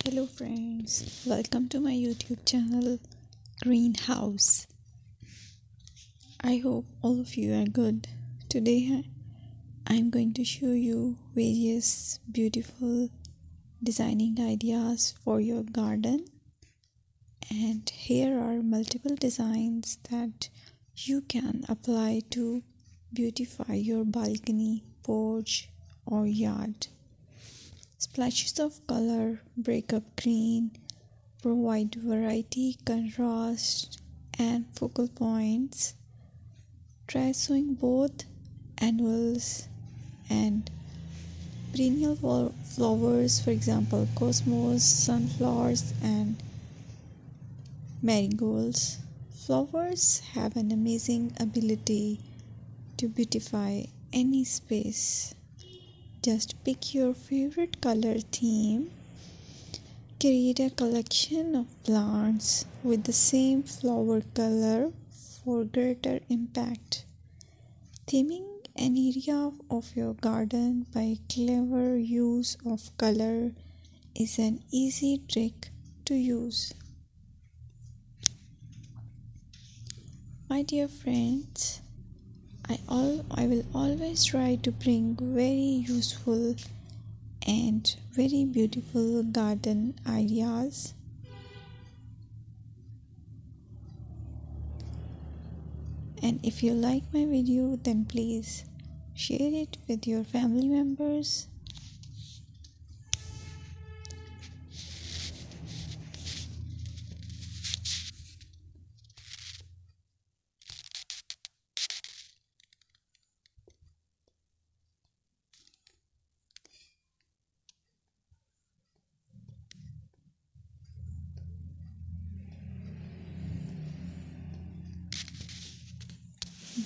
Hello friends, welcome to my YouTube channel Greenhouse. I hope all of you are good. Today I'm going to show you various beautiful designing ideas for your garden, and here are multiple designs that you can apply to beautify your balcony, porch or yard. Splashes of color break up green, provide variety, contrast, and focal points. Try sowing both annuals and perennial flowers, for example, cosmos, sunflowers, and marigolds. Flowers have an amazing ability to beautify any space. Just pick your favorite color theme. Create a collection of plants with the same flower color for greater impact. Theming an area of your garden by clever use of color is an easy trick to use. My dear friends, I will always try to bring very useful and very beautiful garden ideas. And if you like my video, then please share it with your family members.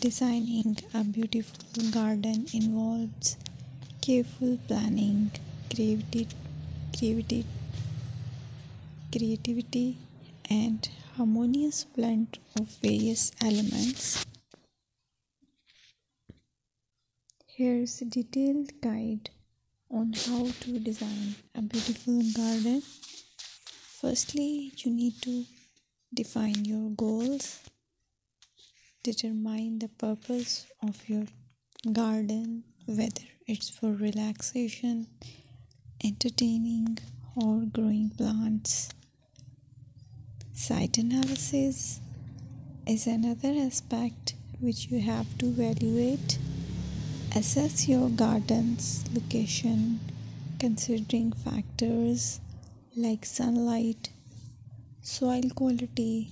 Designing a beautiful garden involves careful planning, creativity, creativity, and harmonious blend of various elements. Here's a detailed guide on how to design a beautiful garden. Firstly, you need to define your goals. Determine the purpose of your garden, whether it's for relaxation, entertaining, or growing plants. Site analysis is another aspect which you have to evaluate. Assess your garden's location, considering factors like sunlight, soil quality,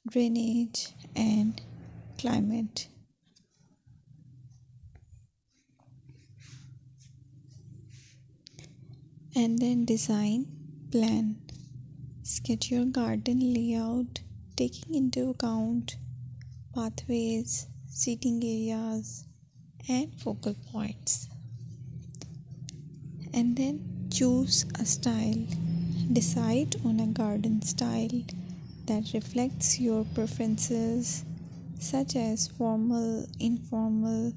drainage, and climate. And then design plan. Sketch your garden layout, taking into account pathways, seating areas, and focal points. And then choose a style. Decide on a garden style that reflects your preferences, such as formal, informal,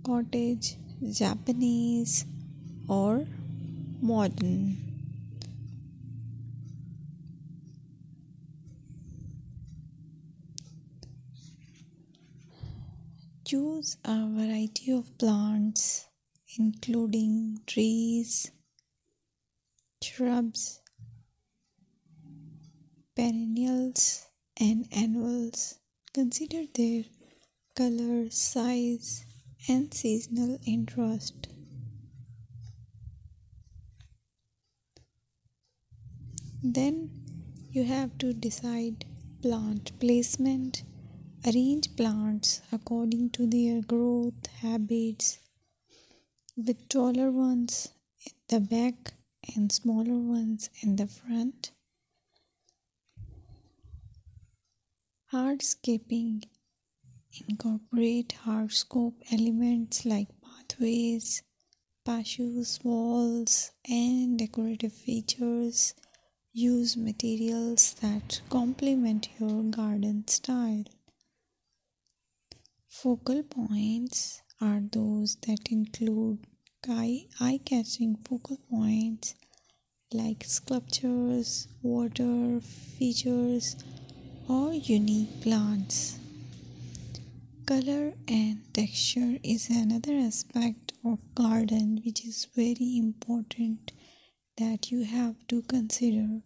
cottage, Japanese, or modern. Choose a variety of plants, including trees, shrubs, perennials, and annuals. Consider their color, size, and seasonal interest. Then you have to decide plant placement. Arrange plants according to their growth habits, with taller ones in the back and smaller ones in the front. Hardscaping. Incorporate hardscape elements like pathways, patios, walls, and decorative features. Use materials that complement your garden style. Focal points are those that include eye-catching focal points like sculptures, water features, or unique plants. Color and texture is another aspect of garden which is very important that you have to consider.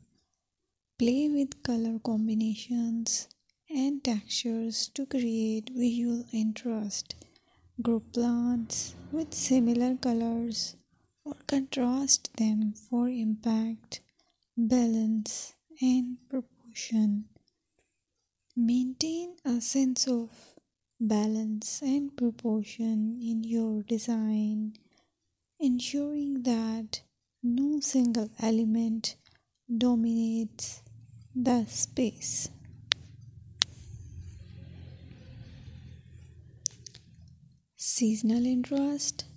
Play with color combinations and textures to create visual interest. Group plants with similar colors or contrast them for impact, balance, and proportion. Maintain a sense of balance and proportion in your design, ensuring that no single element dominates the space. Seasonal interest